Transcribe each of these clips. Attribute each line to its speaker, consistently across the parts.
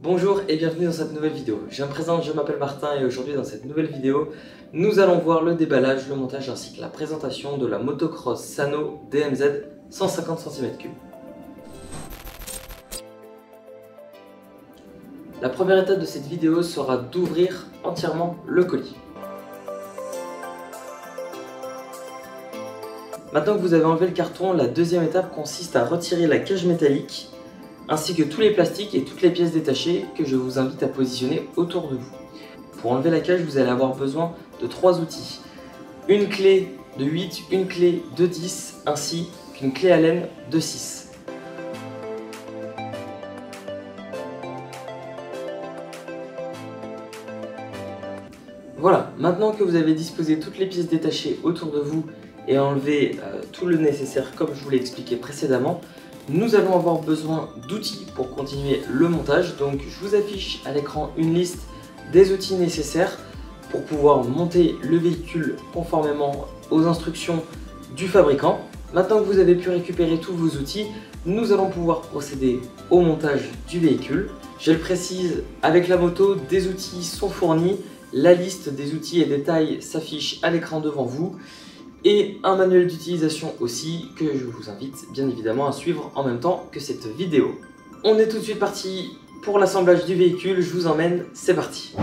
Speaker 1: Bonjour et bienvenue dans cette nouvelle vidéo. Je me présente, je m'appelle Martin et aujourd'hui dans cette nouvelle vidéo, nous allons voir le déballage, le montage ainsi que la présentation de la motocross Sano DMZ 150 cm3. La première étape de cette vidéo sera d'ouvrir entièrement le colis. Maintenant que vous avez enlevé le carton, la deuxième étape consiste à retirer la cage métallique ainsi que tous les plastiques et toutes les pièces détachées que je vous invite à positionner autour de vous. Pour enlever la cage, vous allez avoir besoin de 3 outils. Une clé de 8, une clé de 10 ainsi qu'une clé Allen de 6. Voilà, maintenant que vous avez disposé toutes les pièces détachées autour de vous et enlevé tout le nécessaire comme je vous l'ai expliqué précédemment, nous allons avoir besoin d'outils pour continuer le montage. Donc je vous affiche à l'écran une liste des outils nécessaires pour pouvoir monter le véhicule conformément aux instructions du fabricant. Maintenant que vous avez pu récupérer tous vos outils, nous allons pouvoir procéder au montage du véhicule. Je le précise, avec la moto, des outils sont fournis. La liste des outils et des tailles s'affiche à l'écran devant vous et un manuel d'utilisation aussi que je vous invite bien évidemment à suivre en même temps que cette vidéo. On est tout de suite parti pour l'assemblage du véhicule, je vous emmène, c'est parti.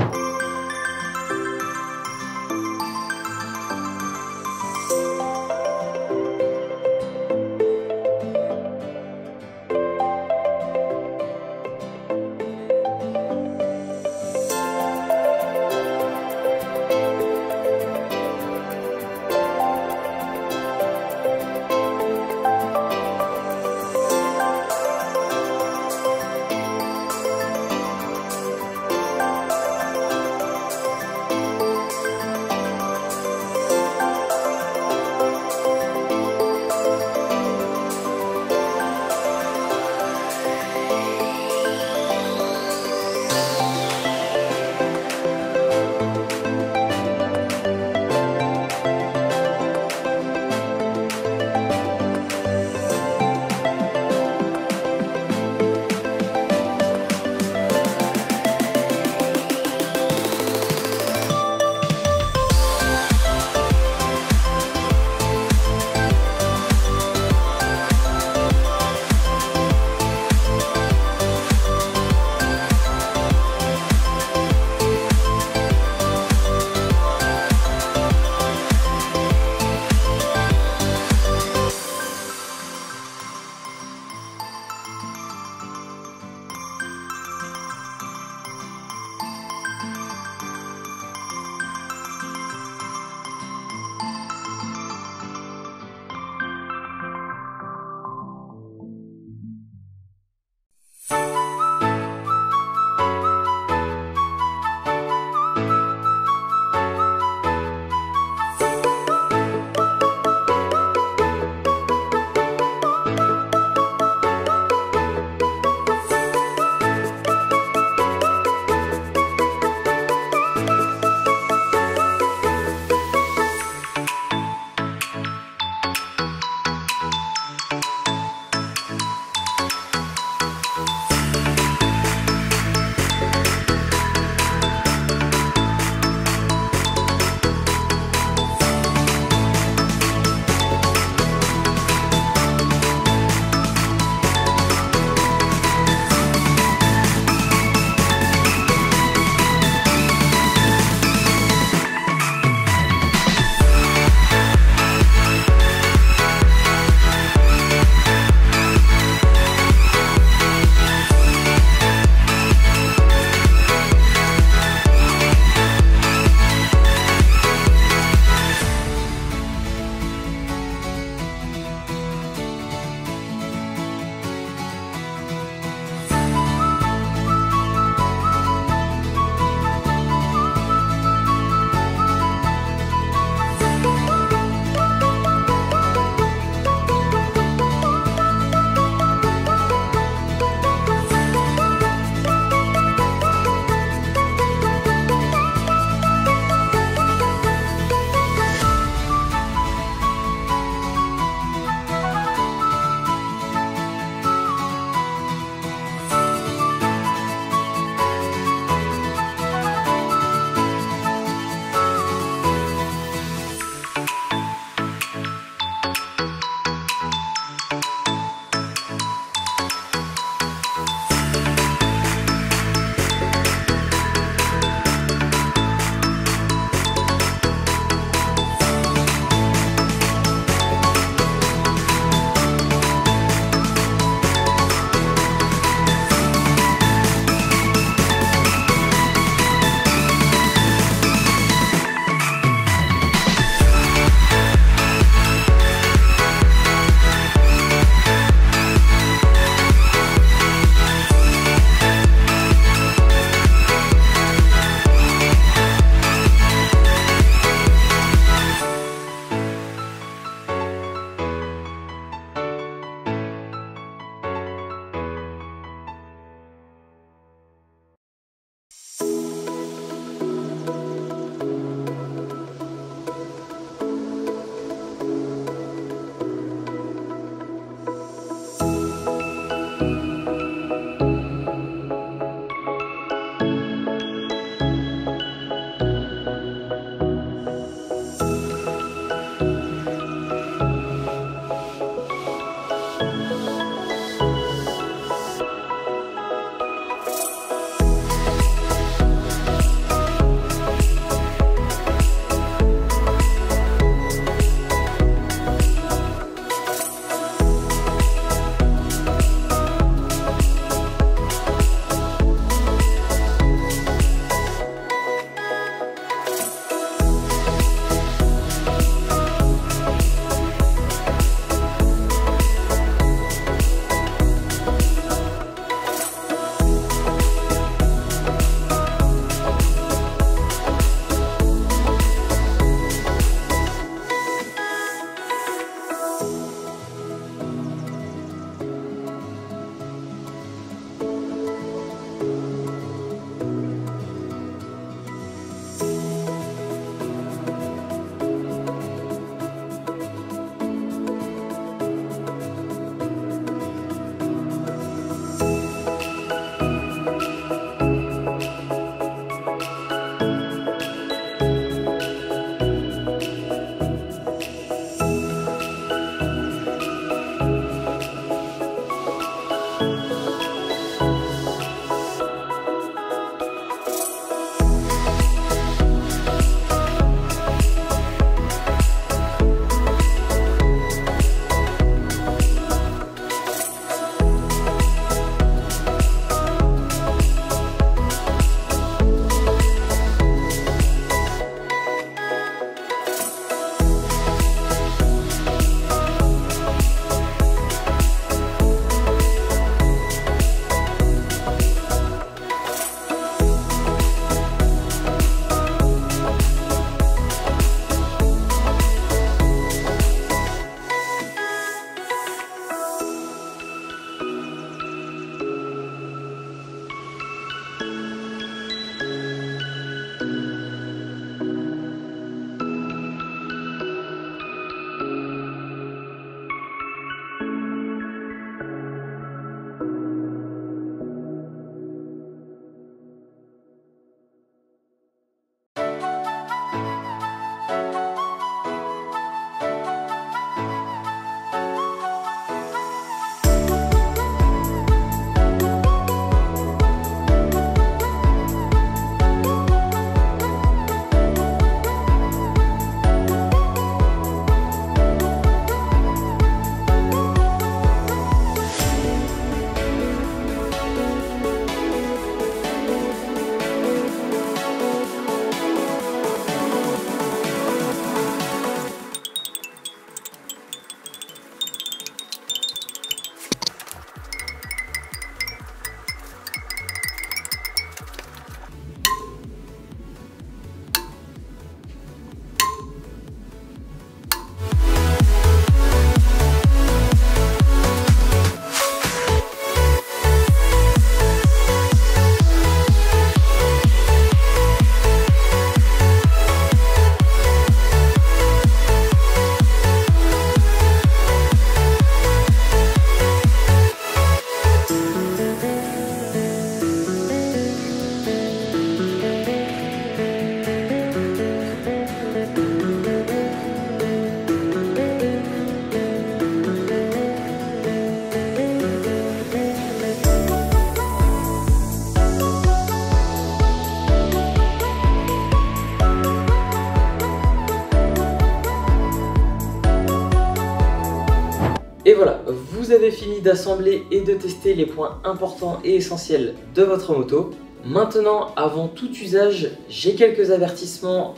Speaker 1: vous avez fini d'assembler et de tester les points importants et essentiels de votre moto. Maintenant, avant tout usage, j'ai quelques avertissements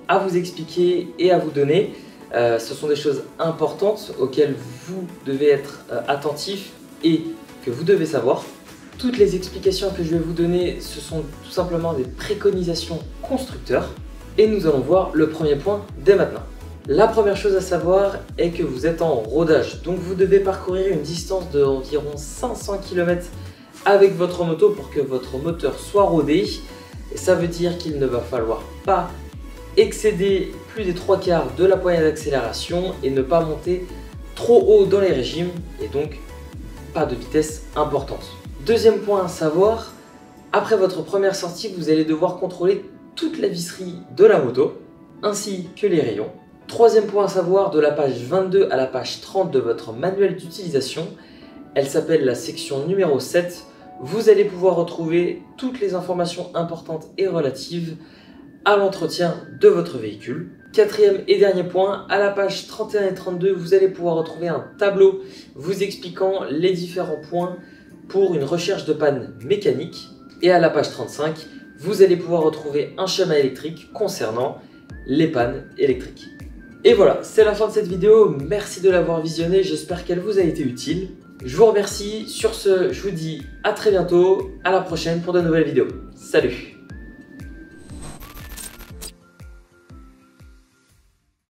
Speaker 1: à vous expliquer et à vous donner. Ce sont des choses importantes auxquelles vous devez être attentif et que vous devez savoir. Toutes les explications que je vais vous donner, ce sont tout simplement des préconisations constructeurs. Et nous allons voir le premier point dès maintenant. La première chose à savoir est que vous êtes en rodage, donc vous devez parcourir une distance d'environ 500 km avec votre moto pour que votre moteur soit rodé. Et ça veut dire qu'il ne va falloir pas excéder plus des 3/4 de la poignée d'accélération et ne pas monter trop haut dans les régimes et donc pas de vitesse importante. Deuxième point à savoir, après votre première sortie, vous allez devoir contrôler toute la visserie de la moto ainsi que les rayons. Troisième point à savoir, de la page 22 à la page 30 de votre manuel d'utilisation, elle s'appelle la section numéro 7, vous allez pouvoir retrouver toutes les informations importantes et relatives à l'entretien de votre véhicule. Quatrième et dernier point, à la page 31 et 32, vous allez pouvoir retrouver un tableau vous expliquant les différents points pour une recherche de panne mécanique. Et à la page 35, vous allez pouvoir retrouver un schéma électrique concernant les pannes électriques. Et voilà, c'est la fin de cette vidéo. Merci de l'avoir visionnée, j'espère qu'elle vous a été utile. Je vous remercie. Sur ce, je vous dis à très bientôt, à la prochaine pour de nouvelles vidéos. Salut!